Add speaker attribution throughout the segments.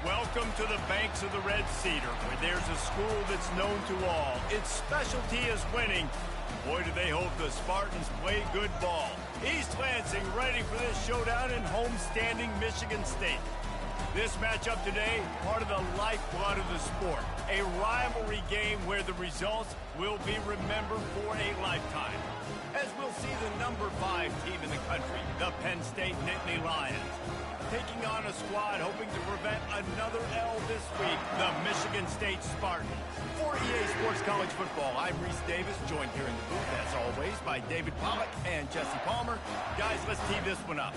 Speaker 1: Welcome to the banks of the Red Cedar, where there's a school that's known to all. Its specialty is winning. Boy, do they hope the Spartans play good ball. East Lansing ready for this showdown in homestanding Michigan State. This matchup today, part of the lifeblood of the sport. A rivalry game where the results will be remembered for a lifetime. As we'll see the number 5 team in the country, the Penn State Nittany Lions, taking on a squad hoping to prevent another L this week, the Michigan State Spartans. For EA Sports College Football, I'm Reese Davis, joined here in the booth, as always, by David Pollack and Jesse Palmer. Guys, let's tee this one up.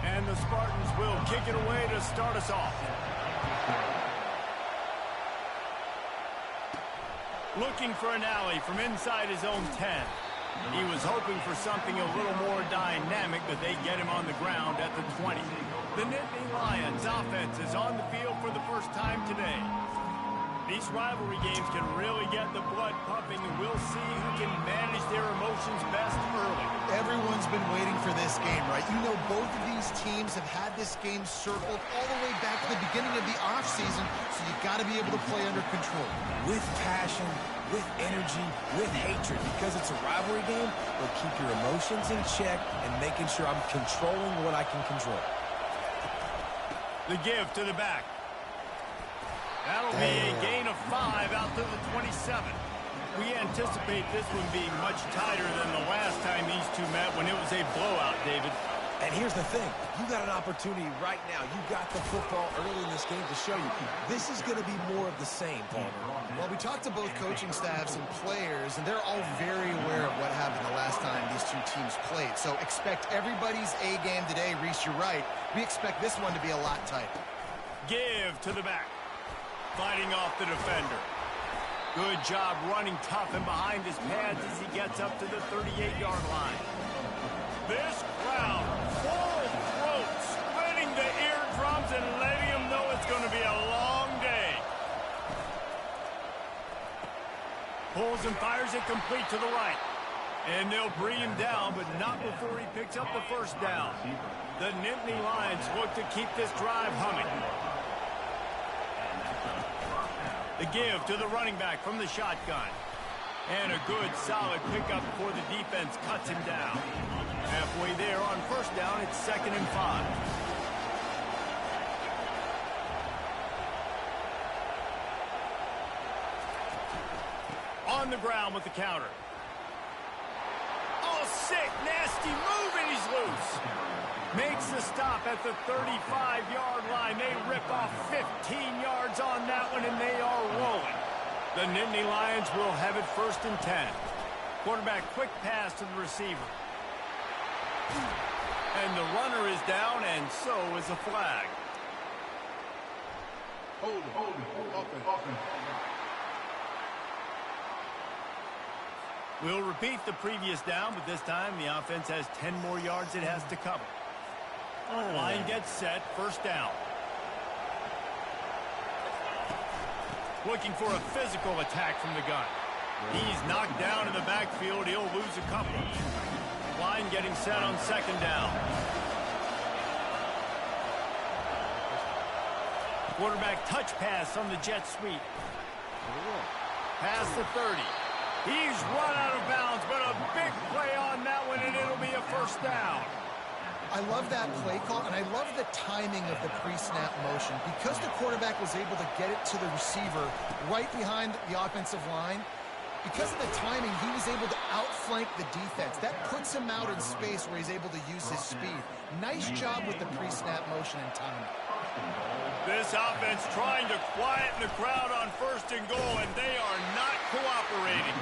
Speaker 1: And the Spartans will kick it away to start us off. Looking for an alley from inside his own 10. He was hoping for something a little more dynamic, but they get him on the ground at the 20. The Nittany Lions offense is on the field for the first time today. These rivalry games can really get the blood pumping, and we'll see who can manage their emotions best early.
Speaker 2: Everyone's been waiting for this game, right? You know, both of these teams have had this game circled all the way back to the beginning of the offseason, so you've got to be able to play under control.
Speaker 3: With passion, with energy, with hatred, because it's a rivalry game, but keep your emotions in check and making sure I'm controlling what I can control.
Speaker 1: The give to the back. That'll be a gain of 5 out to the 27. We anticipate this one being much tighter than the last time these two met when it was a blowout, David.
Speaker 3: And here's the thing. You got an opportunity right now. You got the football early in this game to show you. This is going to be more of the same, Palmer.
Speaker 2: Well, we talked to both coaching staffs and players, and they're all very aware of what happened the last time these two teams played. So expect everybody's A game today. Reese, you're right. We expect this one to be a lot tighter.
Speaker 1: Give to the back. Fighting off the defender. Good job running tough and behind his pads as he gets up to the 38-yard line. This crowd, full throat, splitting the eardrums and letting them know it's going to be a long day. Pulls and fires it complete to the right. And they'll bring him down, but not before he picks up the first down. The Nittany Lions look to keep this drive humming. The give to the running back from the shotgun. And a good, solid pickup before the defense cuts him down. Halfway there on first down, it's 2nd and 5. On the ground with the counter. Oh, sick, nasty move, and he's loose. Makes the stop at the 35-yard line. They rip off 15 yards on that one, and they are rolling. The Nittany Lions will have it 1st and 10. Quarterback quick pass to the receiver. And the runner is down, and so is a flag.
Speaker 4: Hold it.
Speaker 1: We'll repeat the previous down, but this time the offense has 10 more yards it has to cover. Line gets set, 1st down. Looking for a physical attack from the gun. He's knocked down in the backfield. He'll lose a couple. Line getting set on 2nd down. Quarterback touch pass on the jet sweep. Past the 30. He's run out of bounds, but a big play on that one, and it'll be a 1st down.
Speaker 2: I love that play call, and I love the timing of the pre-snap motion. Because the quarterback was able to get it to the receiver right behind the offensive line, because of the timing, he was able to outflank the defense. That puts him out in space where he's able to use his speed. Nice job with the pre-snap motion and timing.
Speaker 1: This offense trying to quieten the crowd on 1st and goal, and they are not cooperating.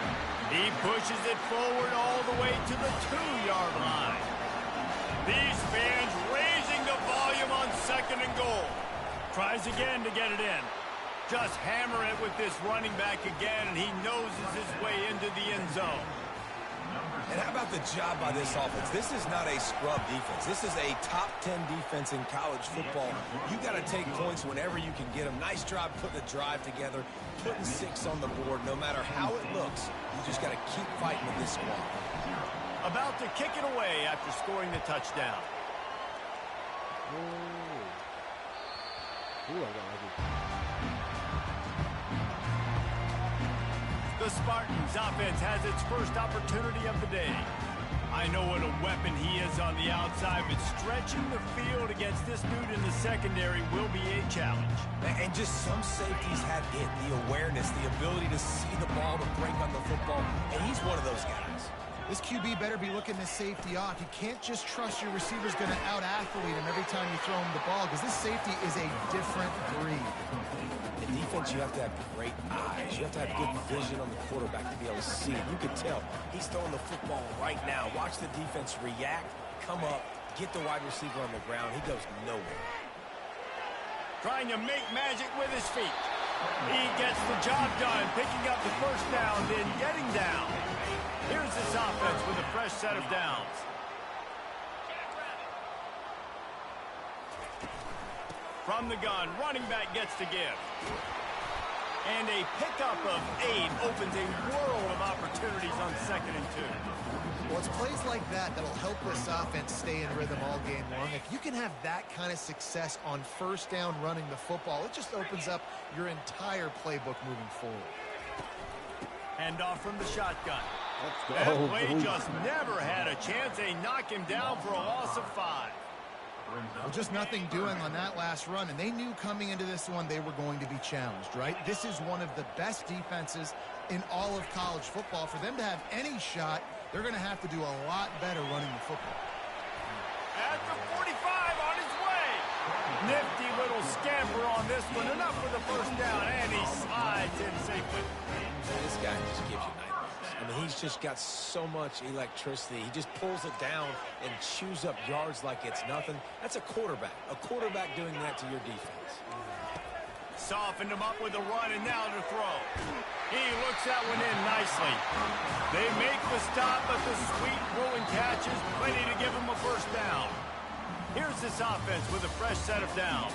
Speaker 1: He pushes it forward all the way to the 2-yard line. These fans raising the volume on 2nd and goal. Tries again to get it in. Just hammer it with this running back again, and he noses his way into the end zone.
Speaker 3: And how about the job by this offense? This is not a scrub defense. This is a top 10 defense in college football. You got to take points whenever you can get them. Nice job putting the drive together, putting 6 on the board. No matter how it looks, you just got to keep fighting with this squad.
Speaker 1: About to kick it away after scoring the touchdown. The Spartans' offense has its first opportunity of the day. I know what a weapon he is on the outside, but stretching the field against this dude in the secondary will be a challenge.
Speaker 3: And just some safeties have it, the awareness, the ability to see the ball, to break on the football, and he's one of those guys.
Speaker 2: This QB better be looking this safety off. You can't just trust your receiver's going to out-athlete him every time you throw him the ball, because this safety is a different breed.
Speaker 3: In defense, you have to have great eyes. You have to have good vision on the quarterback to be able to see. You can tell he's throwing the football right now. Watch the defense react, come up, get the wide receiver on the ground. He goes nowhere.
Speaker 1: Trying to make magic with his feet. He gets the job done, picking up the first down, then getting down. Here's this offense with a fresh set of downs. From the gun, running back gets to give. And a pickup of 8 opens a world of opportunities on 2nd and 2.
Speaker 2: Well, it's plays like that that'll help this offense stay in rhythm all game long. If you can have that kind of success on first down running the football, it just opens up your entire playbook moving forward.
Speaker 1: Hand off from the shotgun.
Speaker 5: Let's go.
Speaker 1: That play just never had a chance. They knock him down for a loss of 5.
Speaker 2: Well, just nothing doing on that last run, and they knew coming into this one they were going to be challenged, right? This is one of the best defenses in all of college football. For them to have any shot, they're going to have to do a lot better running the football.
Speaker 1: At the 45, on his way. Nifty little scamper on this one. Enough for the first down, and he slides in safely.
Speaker 3: This guy just gives you nightmares. I mean, he's just got so much electricity. He just pulls it down and chews up yards like it's nothing. That's a quarterback. A quarterback doing that to your defense.
Speaker 1: Softened him up with a run, and now to throw. He looks that one in nicely. They make the stop, but the sweet rolling catch is plenty to give him a first down. Here's this offense with a fresh set of downs.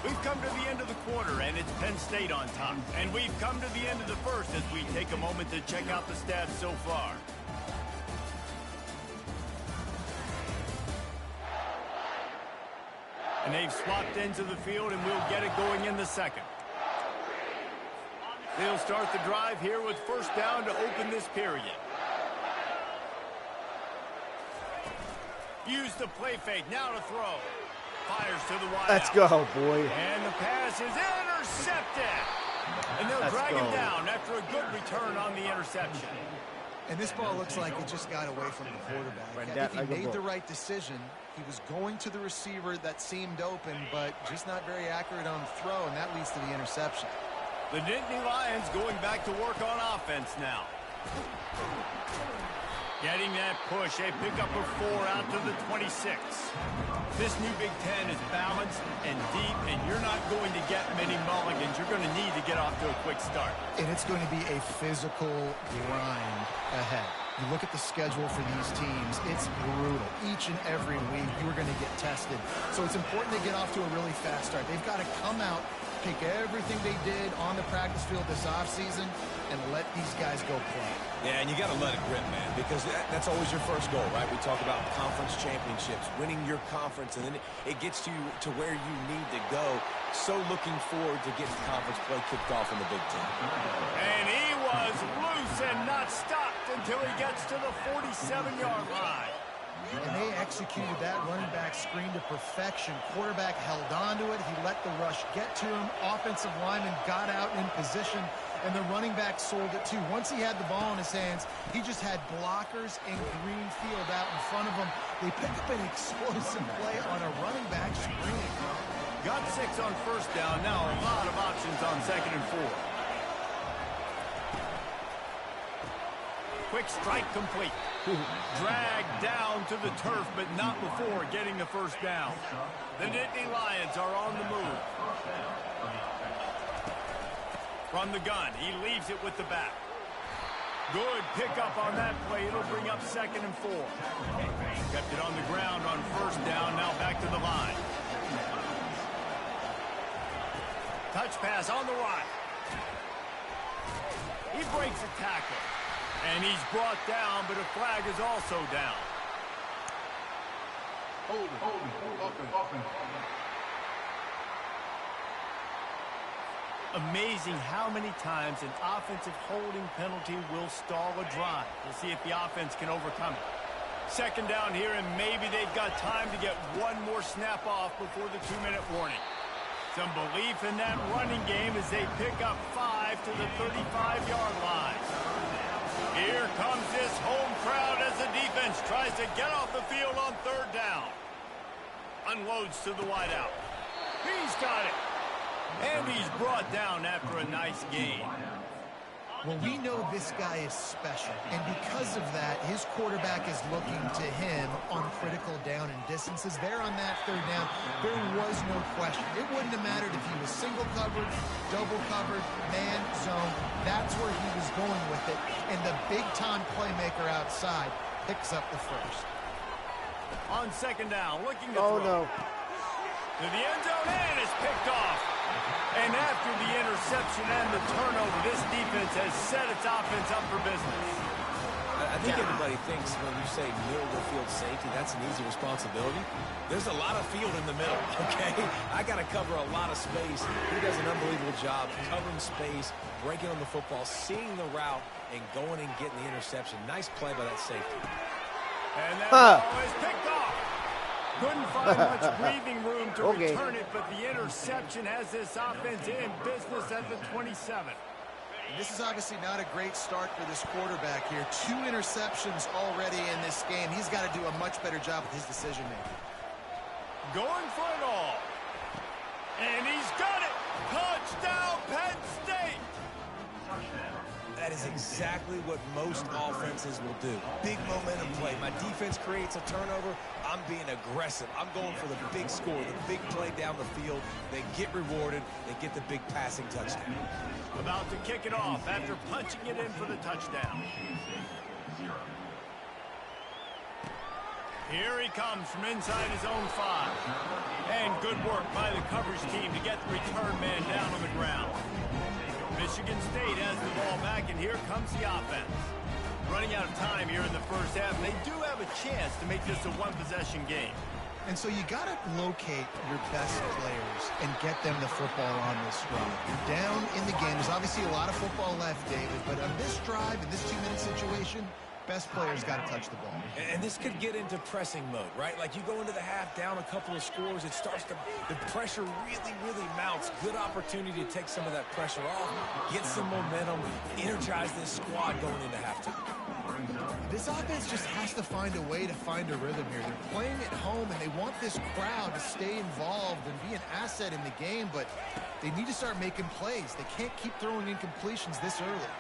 Speaker 1: We've come to the end of the quarter, and it's Penn State on top. And we've come to the end of the first as we take a moment to check out the stats so far. And they've swapped ends of the field, and we'll get it going in the second. They'll start the drive here with first down to open this period. Use the play fake, now to throw. Fires to the wide
Speaker 5: Let's
Speaker 1: out.
Speaker 5: go, boy.
Speaker 1: And the pass is intercepted. And they'll drag him down after a good return on the interception.
Speaker 2: And this ball looks like it just got away from the quarterback. I think he made the right decision. He was going to the receiver that seemed open, but just not very accurate on the throw, and that leads to the interception.
Speaker 1: The Nittany Lions going back to work on offense now. Getting that push, a pickup of 4 out to the 26. This new Big Ten is balanced and deep, and you're not going to get many mulligans. You're going to need to get off to a quick start.
Speaker 2: And it's going to be a physical grind ahead. You look at the schedule for these teams, it's brutal. Each and every week, you are going to get tested. So it's important to get off to a really fast start. They've got to come out, take everything they did on the practice field this offseason, and let these guys go play.
Speaker 3: Yeah, and you got to let it rip, man, because that's always your first goal, right? We talk about conference championships, winning your conference, and then it gets you to where you need to go. So looking forward to getting conference play kicked off in the Big Ten.
Speaker 1: And he was loose and not stopped until he gets to the 47-yard line.
Speaker 2: And they executed that running back screen to perfection. Quarterback held on to it. He let the rush get to him. Offensive lineman got out in position, and the running back sold it too. Once he had the ball in his hands, he just had blockers and green field out in front of him. They pick up an explosive play on a running back screen.
Speaker 1: Got 6 on first down. Now a lot of options on 2nd and 4. Quick strike complete. Dragged down to the turf, but not before getting the first down. The Nittany Lions are on the move. From the gun, he leaves it with the back. Good pickup on that play. It'll bring up 2nd and 4. Kept it on the ground on 1st down. Now back to the line. Touch pass on the right. He breaks a tackle. And he's brought down, but a flag is also down.
Speaker 4: Offense.
Speaker 1: Amazing how many times an offensive holding penalty will stall a drive. We'll see if the offense can overcome it. 2nd down here, and maybe they've got time to get one more snap off before the 2-minute warning. Some belief in that running game as they pick up 5 to the 35-yard line. Here comes this home crowd as the defense tries to get off the field on 3rd down. Unloads to the wideout. He's got it. And he's brought down after a nice gain.
Speaker 2: Well, we know this guy is special, and because of that, his quarterback is looking to him on critical down and distances. There on that 3rd down, there was no question. It wouldn't have mattered if he was single covered, double covered, man, zone. That's where he was going with it, and the big-time playmaker outside picks up the 1st.
Speaker 1: On 2nd down, looking to throw. To the end zone, and it's picked off. And after the interception and the turnover, this defense has set its offense up for business.
Speaker 3: I think everybody thinks when you say middle of the field safety, that's an easy responsibility. There's a lot of field in the middle, okay? I got to cover a lot of space. He does an unbelievable job covering space, breaking on the football, seeing the route, and going and getting the interception. Nice play by that safety.
Speaker 1: And that ball is picked off. Couldn't find much breathing room to return it, but the interception has this offense in business at the 27.
Speaker 2: This is obviously not a great start for this quarterback here. 2 interceptions already in this game. He's got to do a much better job with his decision-making.
Speaker 1: Going for it all. And he's got it. Touchdown, Penn State.
Speaker 3: That is exactly what most offenses will do. Big momentum play. My defense creates a turnover. I'm being aggressive. I'm going for the big score, the big play down the field. They get rewarded. They get the big passing touchdown.
Speaker 1: About to kick it off after punching it in for the touchdown. Here he comes from inside his own 5. And good work by the coverage team to get the return man down on the ground. Michigan State has the ball back, and here comes the offense. Running out of time here in the 1st half, and they do have a chance to make this a 1-possession game.
Speaker 2: And so you got to locate your best players and get them the football on this drive. You're down in the game. There's obviously a lot of football left, David, but on this drive, in this 2-minute situation, best players got to touch the ball.
Speaker 3: And this could get into pressing mode, right? Like you go into the half down a couple of scores, it starts to, the pressure really mounts. Good opportunity to take some of that pressure off, get some momentum, energize this squad going into halftime.
Speaker 2: This offense just has to find a way to find a rhythm here. They're playing at home, and they want this crowd to stay involved and be an asset in the game, but they need to start making plays. They can't keep throwing incompletions this early.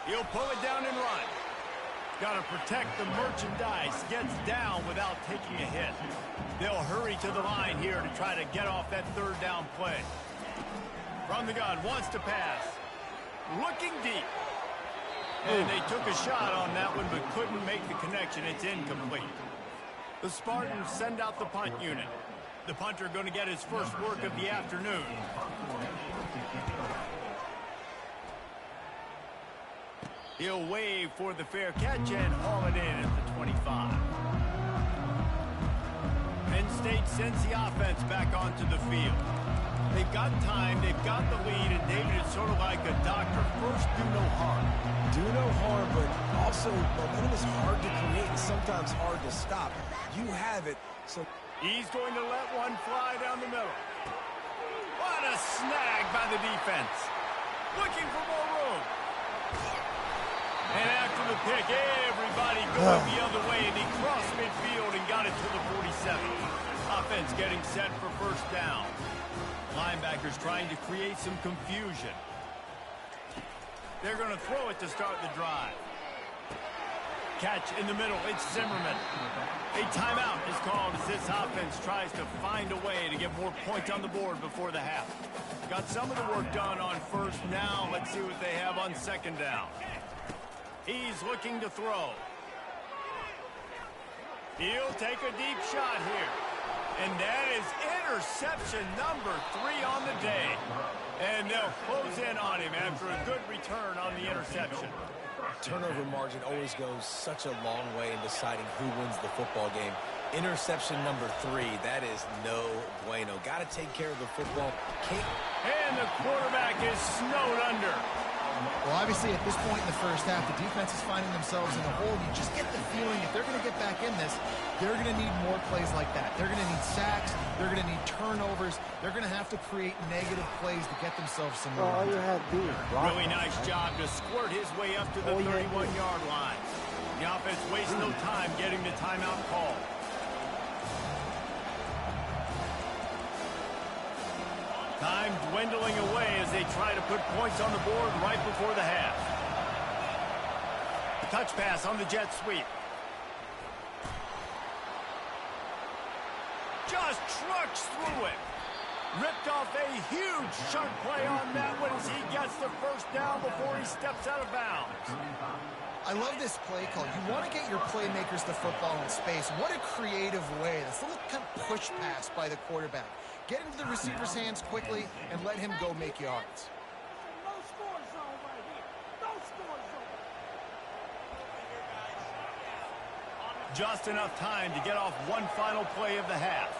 Speaker 1: He'll pull it down and run. Got to protect the merchandise. Gets down without taking a hit. They'll hurry to the line here to try to get off that 3rd down play. From the gun, wants to pass. Looking deep. And they took a shot on that one, but couldn't make the connection. It's incomplete. The Spartans send out the punt unit. The punter going to get his first work of the afternoon. He'll wave for the fair catch and haul it in at the 25. Penn State sends the offense back onto the field. They've got time, they've got the lead, and David is sort of like a doctor. First, do no harm.
Speaker 3: Do no harm, but also momentum is hard to create and sometimes hard to stop. You have it, so
Speaker 1: he's going to let one fly down the middle. What a snag by the defense. Looking for more room. And after the pick, everybody going the other way, and he crossed midfield and got it to the 47. Offense getting set for 1st down. Linebackers trying to create some confusion. They're going to throw it to start the drive. Catch in the middle. It's Zimmerman. A timeout is called as this offense tries to find a way to get more points on the board before the half. Got some of the work done on 1st. Now let's see what they have on 2nd down. He's looking to throw. He'll take a deep shot here. And that is interception number 3 on the day. And they'll close in on him after a good return on the interception.
Speaker 3: Turnover margin always goes such a long way in deciding who wins the football game. Interception number 3, that is no bueno. Got to take care of the football.
Speaker 1: And the quarterback is snowed under.
Speaker 2: Well, obviously, at this point in the first half, the defense is finding themselves in a hole. You just get the feeling if they're going to get back in this, they're going to need more plays like that. They're going to need sacks. They're going to need turnovers. They're going to have to create negative plays to get themselves some more.
Speaker 5: All you have to do is block.
Speaker 1: Really nice job to squirt his way up to the 31-yard line. The offense wastes no time getting the timeout call. Time dwindling away as they try to put points on the board right before the half. Touch pass on the jet sweep. Just trucks through it. Ripped off a huge chunk play on that one as he gets the first down before he steps out of bounds.
Speaker 2: I love this play call. You want to get your playmakers the football in space. What a creative way. This little kind of push pass by the quarterback. Get into the receiver's hands quickly and let him go make yards.
Speaker 5: No score zone right here. No score zone.
Speaker 1: Just enough time to get off one final play of the half.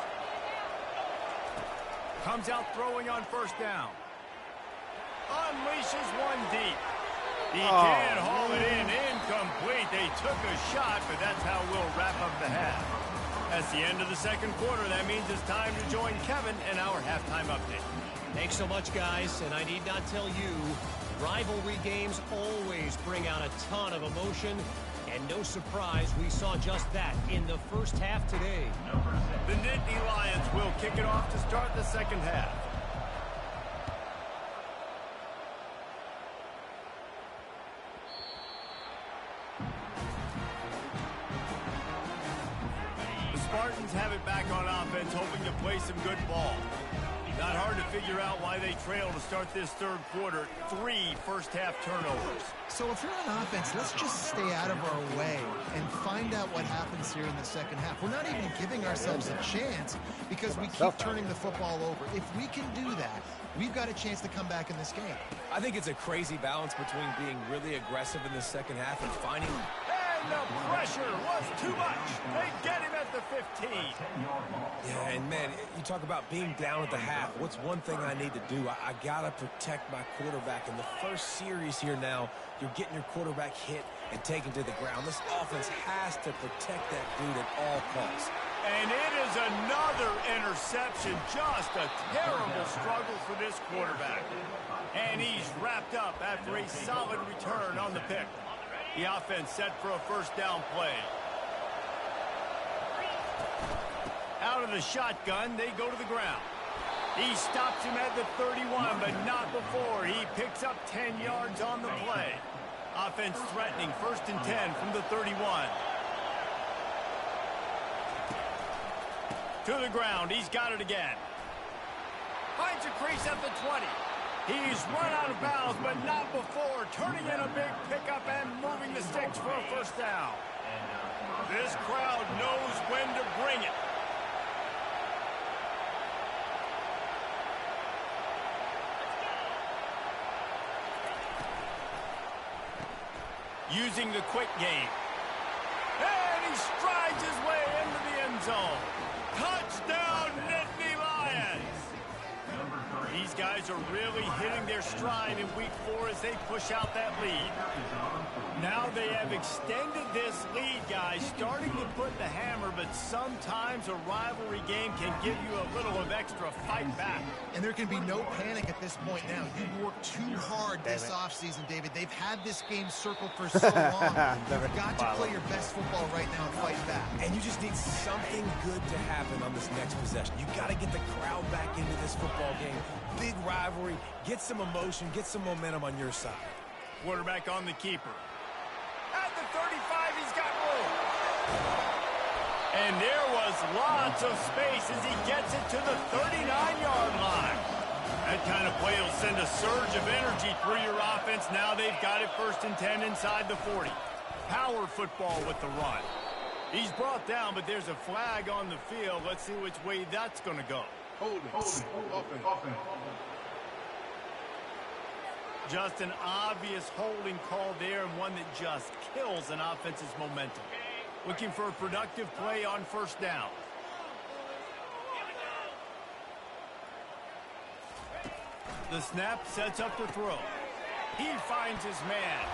Speaker 1: Comes out throwing on first down. Unleashes one deep. He can't haul it in. Incomplete. They took a shot, but that's how we'll wrap up the half. That's the end of the second quarter. That means it's time to join Kevin in our halftime update.
Speaker 6: Thanks so much, guys. And I need not tell you, rivalry games always bring out a ton of emotion. And no surprise, we saw just that in the first half today.
Speaker 1: The Nittany Lions will kick it off to start the second half. Spartans have it back on offense, hoping to play some good ball. Not hard to figure out why they trail to start this third quarter. 3 first-half turnovers.
Speaker 2: So if you're on offense, let's just stay out of our way and find out what happens here in the second half. We're not even giving ourselves a chance because we keep turning the football over. If we can do that, we've got a chance to come back in this game.
Speaker 3: I think it's a crazy balance between being really aggressive in the second half and finding...
Speaker 1: And the pressure was too much. They get him at the 15.
Speaker 3: Yeah, and man, you talk about being down at the half. What's one thing I need to do? I got to protect my quarterback. In the first series here now, you're getting your quarterback hit and taken to the ground. This offense has to protect that dude at all costs.
Speaker 1: And it is another interception. Just a terrible struggle for this quarterback. And he's wrapped up after a solid return on the pick. The offense set for a first down play. Out of the shotgun, they go to the ground. He stops him at the 31, but not before. He picks up 10 yards on the play. Offense threatening, 1st and 10 from the 31. To the ground, he's got it again. Finds a crease at the 20. He's run out of bounds, but not before. Turning in a big pickup and moving the sticks for a first down. This crowd knows when to bring it. Using the quick game. And he strides his way into the end zone. Touchdown, Nittany Lions! These guys are really hitting their stride in week 4 as they push out that lead. Now they have extended this lead, guys, starting to put the hammer, but sometimes a rivalry game can give you a little of extra fight back.
Speaker 2: And there can be no panic at this point now. You've worked too hard this offseason, David. They've had this game circled for so long. You've got to play your best football right now and fight back.
Speaker 3: And you just need something good to happen on this next possession. You got to get the crowd back into this football game. Big rivalry. Get some emotion. Get some momentum on your side.
Speaker 1: Quarterback on the keeper. At the 35, he's got room. And there was lots of space as he gets it to the 39-yard line. That kind of play will send a surge of energy through your offense. Now they've got it 1st and 10 inside the 40. Power football with the run. He's brought down, but there's a flag on the field. Let's see which way that's going to go.
Speaker 4: Holding. Offense.
Speaker 1: Just an obvious holding call there, and one that just kills an offense's momentum. Looking for a productive play on 1st down. The snap sets up the throw. He finds his man.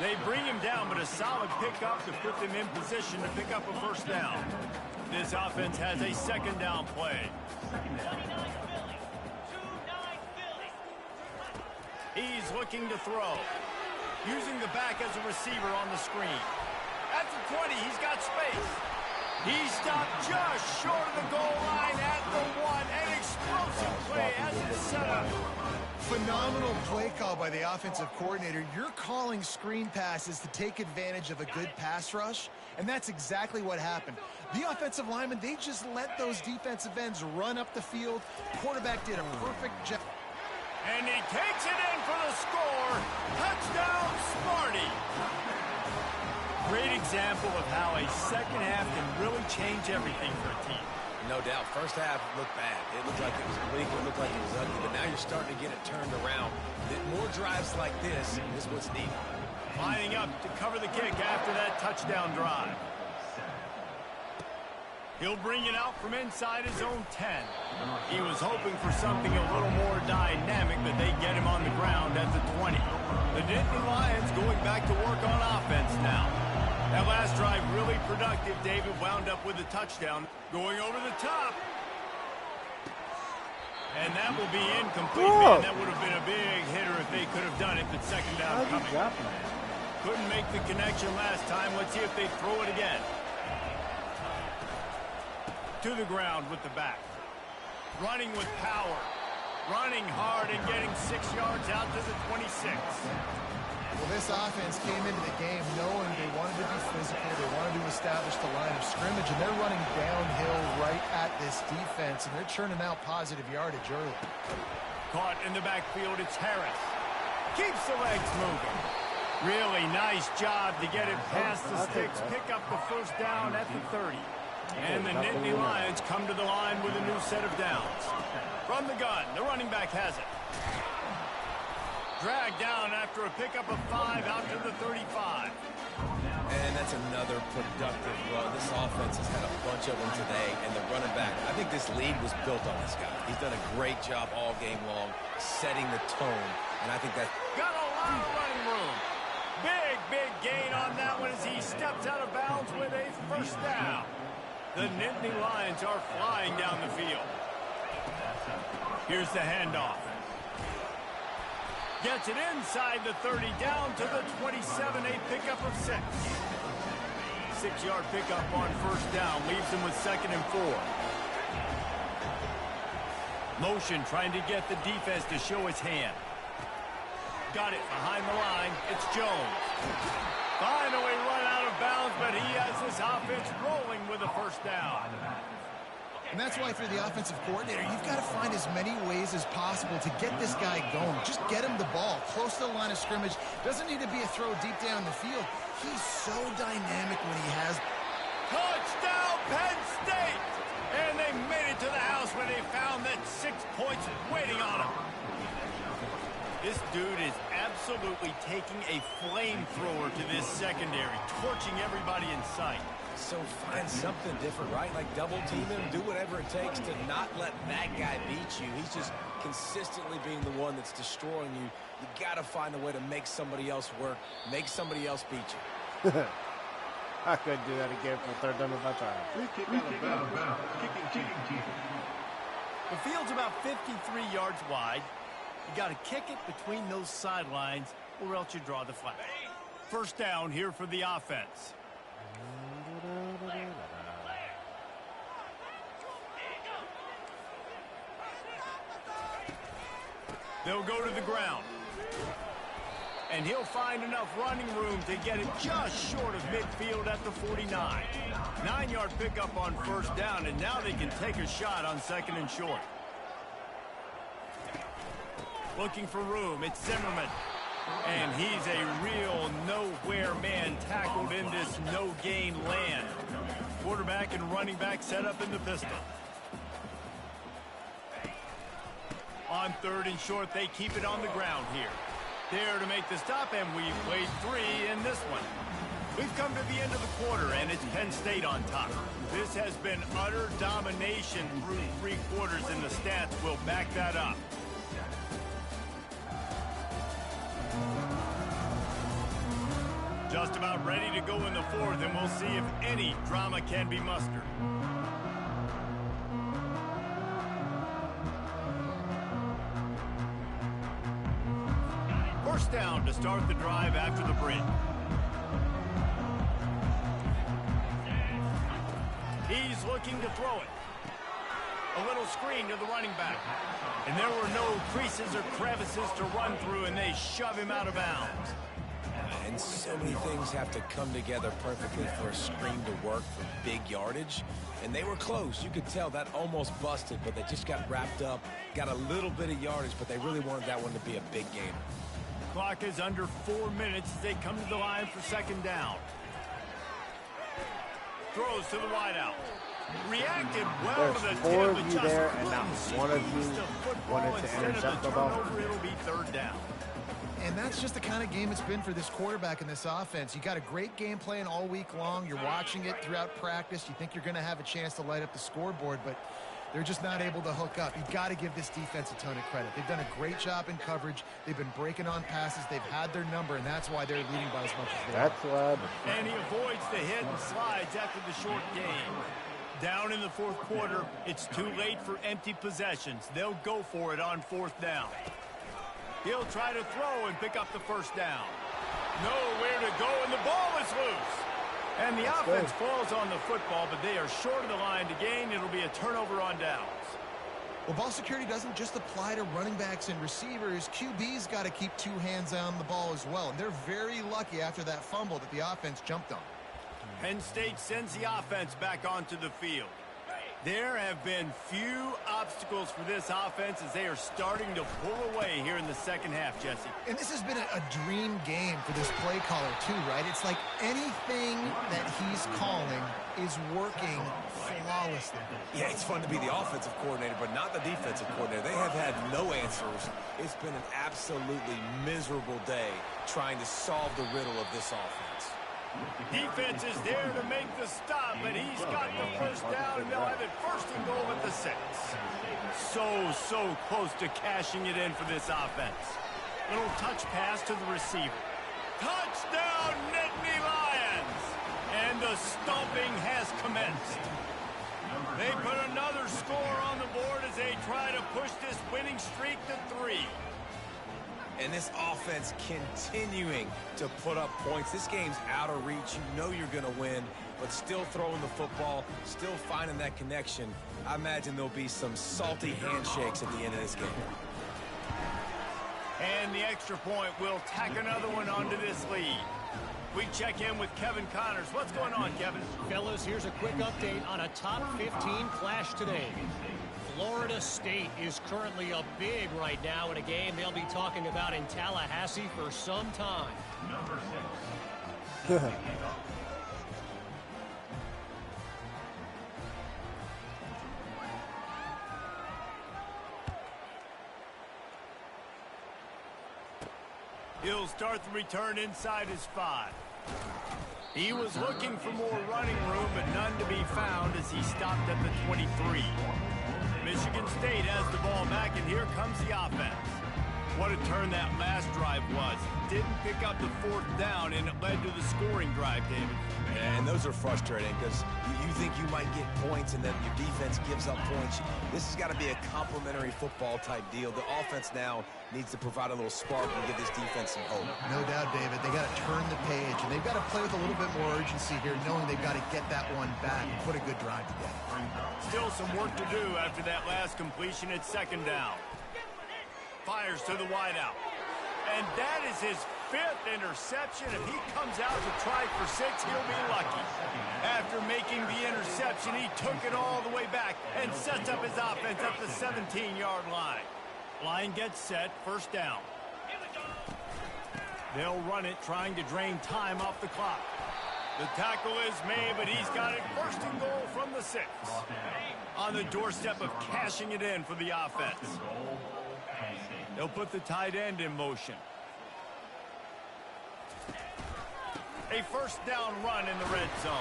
Speaker 1: They bring him down, but a solid pickup to put them in position to pick up a 1st down. This offense has a 2nd down play. He's looking to throw. Using the back as a receiver on the screen. At the 20, he's got space. He stopped just short of the goal line at the 1. An explosive play as a setup.
Speaker 2: Phenomenal play call by the offensive coordinator. You're calling screen passes to take advantage of a good pass rush, and that's exactly what happened. The offensive linemen, they just let those defensive ends run up the field. Quarterback did a perfect job.
Speaker 1: And he takes it in for the score. Touchdown, Smarty. Great example of how a 2nd half can really change everything for a team.
Speaker 3: No doubt. 1st half looked bad. It looked like it was bleak. It looked like it was ugly. But now you're starting to get it turned around. More drives like this is what's needed.
Speaker 1: Lining up to cover the kick after that touchdown drive. He'll bring it out from inside his own 10. He was hoping for something a little more dynamic, but they get him on the ground at the 20. The Nittany Lions going back to work on offense now. That last drive really productive. David wound up with a touchdown. Going over the top. And that will be incomplete. Man, that would have been a big hitter if they could have done it, but 2nd down coming. Couldn't make the connection last time. Let's see if they throw it again. To the ground with the back. Running with power. Running hard and getting 6 yards out to the 26.
Speaker 2: Well, this offense came into the game knowing they wanted to be physical. They wanted to establish the line of scrimmage, and they're running downhill right at this defense, and they're churning out positive yardage early.
Speaker 1: Caught in the backfield, it's Harris. Keeps the legs moving. Really nice job to get it past the sticks. Pick up the 1st down at the 30. And the Nittany Lions come to the line with a new set of downs. From the gun, the running back has it. Dragged down after a pickup of 5 out to the 35.
Speaker 3: And that's another productive run. This offense has had a bunch of them today, and the running back, I think this lead was built on this guy. He's done a great job all game long, setting the tone, and I think that...
Speaker 1: Got a lot of running room. Big gain on that one as he steps out of bounds with a 1st down. The Nittany Lions are flying down the field. Here's the handoff. Gets it inside the 30, down to the 27, a pickup of 6. 6-yard pickup on 1st down, leaves him with 2nd and 4. Motion trying to get the defense to show his hand. Got it behind the line, it's Jones. Finally run out of bounds, but he has this offense rolling with a 1st down.
Speaker 2: And that's why for the offensive coordinator, you've got to find as many ways as possible to get this guy going. Just get him the ball close to the line of scrimmage. Doesn't need to be a throw deep down the field. He's so dynamic when he has.
Speaker 1: Touchdown, Penn State! And they made it to the house when they found that 6 points waiting on him. This dude is absolutely taking a flamethrower to this secondary, torching everybody in sight.
Speaker 3: So find something different, right? Like double team him, do whatever it takes to not let that guy beat you. He's just consistently being the one that's destroying you. You got to find a way to make somebody else work, make somebody else beat you.
Speaker 7: I couldn't do that again for the 3rd time if I tried.
Speaker 4: Free kick out of bounds. Kicking.
Speaker 1: The field's about 53 yards wide. You got to kick it between those sidelines, or else you draw the flag. 1st down here for the offense. They'll go to the ground. And he'll find enough running room to get it just short of midfield at the 49. 9-yard pickup on 1st down, and now they can take a shot on 2nd and short. looking for room. It's Zimmerman. And he's a real nowhere man tackled in this no-gain land. Quarterback and running back set up in the pistol. On 3rd and short, they keep it on the ground here. There to make the stop, and we've played 3 in this one. We've come to the end of the quarter, and it's Penn State on top. This has been utter domination through 3 quarters, and the stats will back that up. Just about ready to go in the 4th, and we'll see if any drama can be mustered. First down to start the drive after the break. He's looking to throw it. A little screen to the running back. And there were no creases or crevices to run through, and they shove him out of bounds.
Speaker 3: And so many things have to come together perfectly for a screen to work for big yardage. And they were close. You could tell that almost busted, but they just got wrapped up, got a little bit of yardage, but they really wanted that one to be a big gainer.
Speaker 1: Clock is under 4 minutes as they come to the line for 2nd down. Throws to the wideout. Reacted well to the
Speaker 7: There's 4
Speaker 1: tip,
Speaker 7: of
Speaker 1: but
Speaker 7: you
Speaker 1: just
Speaker 7: there, and not
Speaker 1: couldn't
Speaker 7: one of
Speaker 1: squeeze
Speaker 7: you
Speaker 1: the football.
Speaker 7: wanted to
Speaker 1: Instead of
Speaker 7: intercept
Speaker 1: the
Speaker 7: the ball.
Speaker 1: turnover, it'll be 3rd down.
Speaker 2: And that's just the kind of game it's been for this quarterback in this offense. You got a great game plan all week long. You're watching it throughout practice. You think you're going to have a chance to light up the scoreboard, but they're just not able to hook up. You've got to give this defense a ton of credit. They've done a great job in coverage. They've been breaking on passes. They've had their number, and that's why they're leading by as much as they are.
Speaker 7: That's loud.
Speaker 1: And he avoids the hit and slides after the short game. Down in the 4th quarter, it's too late for empty possessions. They'll go for it on 4th down. He'll try to throw and pick up the 1st down. Nowhere to go, and the ball is loose. And the offense falls on the football, but they are short of the line to gain. It'll be a turnover on downs.
Speaker 2: Well, ball security doesn't just apply to running backs and receivers. QB's got to keep 2 hands on the ball as well. And they're very lucky after that fumble that the offense jumped on.
Speaker 1: Penn State sends the offense back onto the field. There have been few obstacles for this offense as they are starting to pull away here in the 2nd half, Jesse.
Speaker 2: And this has been a dream game for this play caller, too, right? It's like anything that he's calling is working flawlessly.
Speaker 3: Yeah, it's fun to be the offensive coordinator, but not the defensive coordinator. They have had no answers. It's been an absolutely miserable day trying to solve the riddle of this offense.
Speaker 1: Defense is there to make the stop, but he's got the 1st down, and they'll have it 1st and goal at the 6. So close to cashing it in for this offense. Little touch pass to the receiver. Touchdown, Nittany Lions! And the stomping has commenced. They put another score on the board as they try to push this winning streak to 3.
Speaker 3: And this offense continuing to put up points. This game's out of reach. You know you're going to win, but still throwing the football, still finding that connection. I imagine there'll be some salty handshakes at the end of this game.
Speaker 1: And the extra point will tack another one onto this lead. We check in with Kevin Connors. What's going on, Kevin?
Speaker 6: Fellas, here's a quick update on a top 15 clash today. Florida State is currently up big right now in a game they'll be talking about in Tallahassee for some time.
Speaker 1: He'll start the return inside his 5. He was looking for more running room, but none to be found as he stopped at the 23. Michigan State has the ball back, and here comes the offense. What a turn that last drive was. Didn't pick up the 4th down, and it led to the scoring drive, David.
Speaker 3: And those are frustrating because you think you might get points and then your defense gives up points. This has got to be a complementary football type deal. The offense now needs to provide a little spark and give this defense some hope.
Speaker 2: No doubt, David. They got to turn the page, and they've got to play with a little bit more urgency here, knowing they've got to get that one back and put a good drive together.
Speaker 1: Still some work to do after that last completion at 2nd down. Fires to the wideout. And that is his 5th interception. If he comes out to try for 6, he'll be lucky. After making the interception, he took it all the way back and sets up his offense at the 17-yard line. Line gets set, first down. They'll run it, trying to drain time off the clock. The tackle is made, but he's got it first and goal from the 6. On the doorstep of cashing it in for the offense. They'll put the tight end in motion. A first down run in the red zone.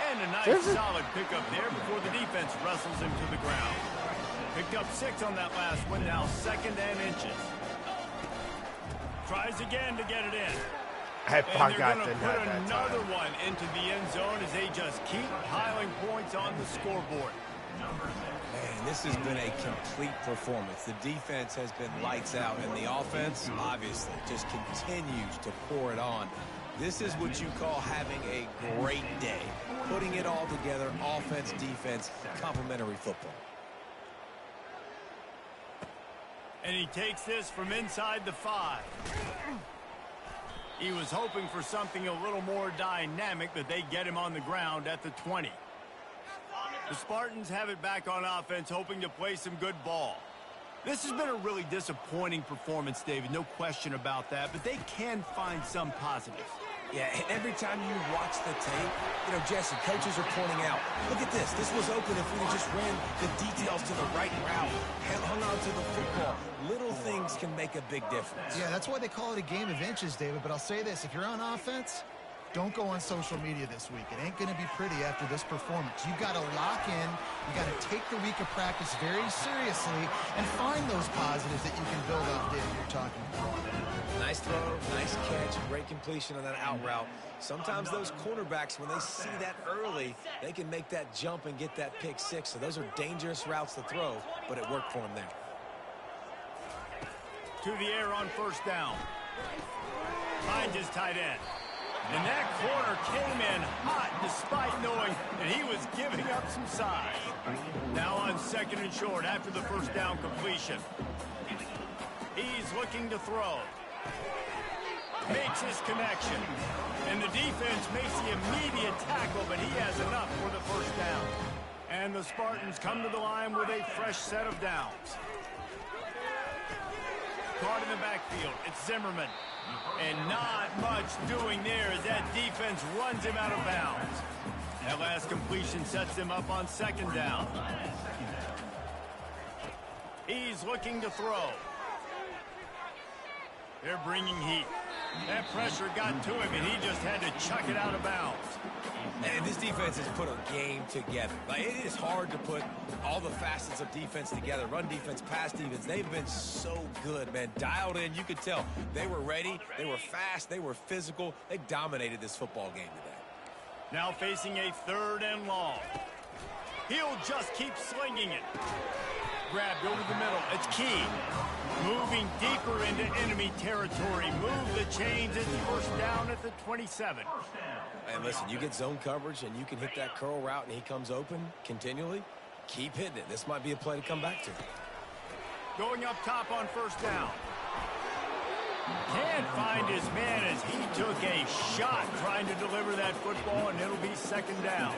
Speaker 1: And a nice solid pickup there before the defense wrestles him to the ground. Picked up 6 on that last one, now 2nd and inches. Tries again to get it in. And they're going to put another one into the end zone as they just keep piling points on the scoreboard.
Speaker 3: Man, this has been a complete performance. The defense has been lights out, and the offense, obviously, just continues to pour it on. This is what you call having a great day. Putting it all together, offense, defense, complementary football.
Speaker 1: And he takes this from inside the 5. He was hoping for something a little more dynamic, but they get him on the ground at the 20. The Spartans have it back on offense, hoping to play some good ball. This has been a really disappointing performance, David, no question about that, but they can find some positives.
Speaker 3: Yeah, and every time you watch the tape, you know, Jesse, coaches are pointing out, look at this. This was open if we just ran the details to the right route, hung on to the football. Little things can make a big difference.
Speaker 2: Yeah, that's why they call it a game of inches, David. But I'll say this, if you're on offense, don't go on social media this week. It ain't going to be pretty after this performance. You got to lock in. You got to take the week of practice very seriously and find those positives that you can build up, David, you're talking about.
Speaker 3: Nice throw, nice catch, great completion on that out route. Sometimes those cornerbacks, when they see that early, they can make that jump and get that pick 6. So those are dangerous routes to throw, but it worked for him there.
Speaker 1: To the air on first down. Finds his tight end. And that corner came in hot despite knowing that he was giving up some size. Now on 2nd and short after the first down completion. He's looking to throw. Makes his connection. And the defense makes the immediate tackle, but he has enough for the first down. And the Spartans come to the line with a fresh set of downs. Caught in the backfield, it's Zimmerman. And not much doing there as that defense runs him out of bounds. That last completion sets him up on 2nd down. He's looking to throw. They're bringing heat. That pressure got to him, and he just had to chuck it out of bounds.
Speaker 3: And this defense has put a game together. Like, it is hard to put all the facets of defense together. Run defense, pass defense. They've been so good, man. Dialed in. You could tell they were ready. They were fast. They were physical. They dominated this football game today.
Speaker 1: Now facing a 3rd and long. He'll just keep slinging it. Grabbed over the middle. It's key. Moving deeper into enemy territory. Move the chains. It's first down at the 27.
Speaker 3: And listen, you get zone coverage and you can hit that curl route and he comes open continually. Keep hitting it. This might be a play to come back to.
Speaker 1: Going up top on first down. Can't find his man as he took a shot trying to deliver that football, and it'll be 2nd down.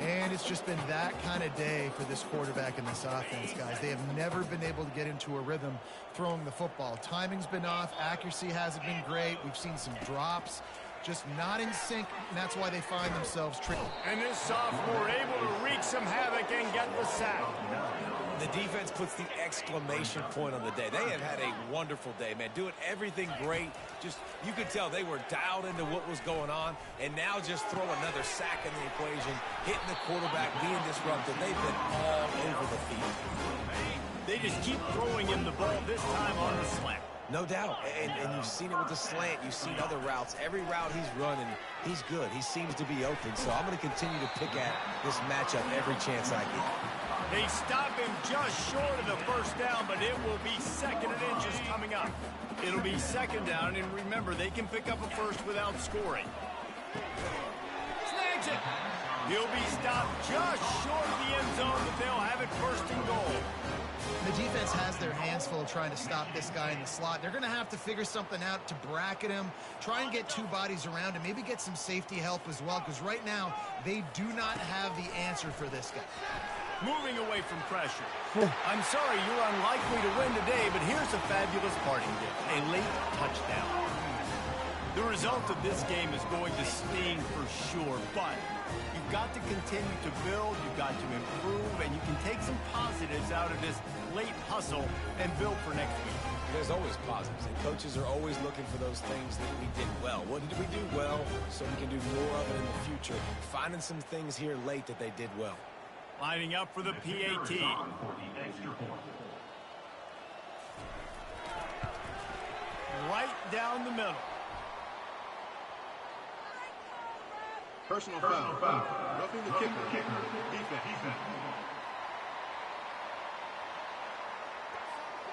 Speaker 2: And it's just been that kind of day for this quarterback and this offense, guys. They have never been able to get into a rhythm throwing the football. Timing's been off. Accuracy hasn't been great. We've seen some drops. Just not in sync, and that's why they find themselves tricky.
Speaker 1: And this sophomore able to wreak some havoc and get the sack.
Speaker 3: The defense puts the exclamation point on the day. They have had a wonderful day, man. Doing everything great. Just, you could tell they were dialed into what was going on, and now just throw another sack in the equation, hitting the quarterback, being disrupted. They've been all over the field.
Speaker 1: They just keep throwing him the ball, this time on the slant.
Speaker 3: No doubt, and you've seen it with the slant. You've seen other routes. Every route he's running, he's good. He seems to be open, so I'm going to continue to pick at this matchup every chance I get.
Speaker 1: They stop him just short of the first down, but it will be 2nd and inches coming up. It'll be 2nd down, and remember, they can pick up a first without scoring. Snags it. He'll be stopped just short of the end zone, but they'll have it 1st and goal.
Speaker 2: The defense has their hands full trying to stop this guy in the slot. They're going to have to figure something out to bracket him, try and get 2 bodies around him, maybe get some safety help as well, because right now they do not have the answer for this guy.
Speaker 1: moving away from pressure. I'm sorry, you're unlikely to win today, but here's a fabulous parting gift, a late touchdown. The result of this game is going to sting for sure, but you've got to continue to build, you've got to improve, and you can take some positives out of this late hustle and build for next week.
Speaker 3: There's always positives, and coaches are always looking for those things that we did well. What did we do well so we can do more of it in the future? Finding some things here late that they did well.
Speaker 1: Lining up for the PAT. Right down the middle.
Speaker 4: Personal foul. Roughing the kicker. Defense.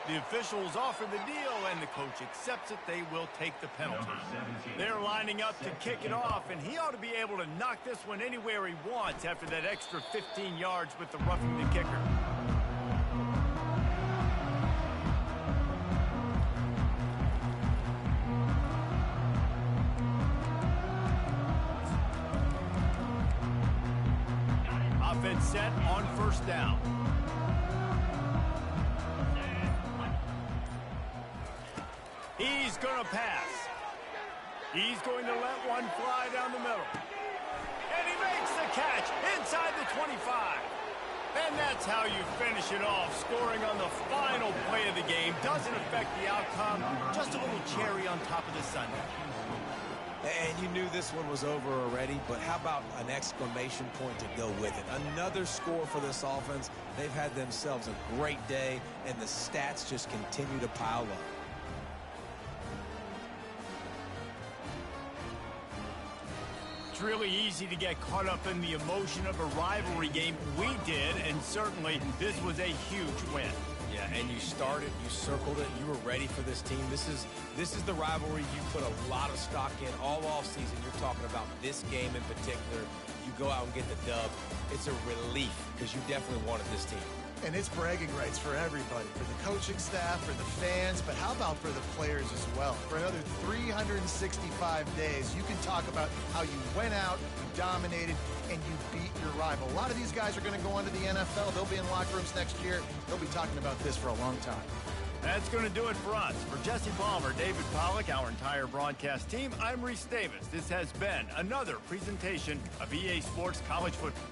Speaker 1: The officials offer the deal, and the coach accepts it. They will take the penalty. They're lining up to kick it off, and he ought to be able to knock this one anywhere he wants after that extra 15 yards with the roughing the kicker. Offense set on first down. He's going to pass. He's going to let one fly down the middle. And he makes the catch inside the 25. And that's how you finish it off. Scoring on the final play of the game doesn't affect the outcome. Just a little cherry on top of the sundae.
Speaker 3: And you knew this one was over already, but how about an exclamation point to go with it? Another score for this offense. They've had themselves a great day, and the stats just continue to pile up.
Speaker 1: It's really easy to get caught up in the emotion of a rivalry game. We did, and certainly this was a huge win.
Speaker 3: Yeah, and you started, you circled it, you were ready for this team. This is the rivalry you put a lot of stock in all offseason. You're talking about this game in particular. You go out and get the dub. It's a relief because you definitely wanted this team.
Speaker 2: And it's bragging rights for everybody, for the coaching staff, for the fans, but how about for the players as well? For another 365 days, you can talk about how you went out, you dominated, and you beat your rival. A lot of these guys are going to go on to the NFL. They'll be in locker rooms next year. They'll be talking about this for a long time.
Speaker 1: That's going to do it for us. For Jesse Palmer, David Pollack, our entire broadcast team, I'm Reese Davis. This has been another presentation of EA Sports College Football.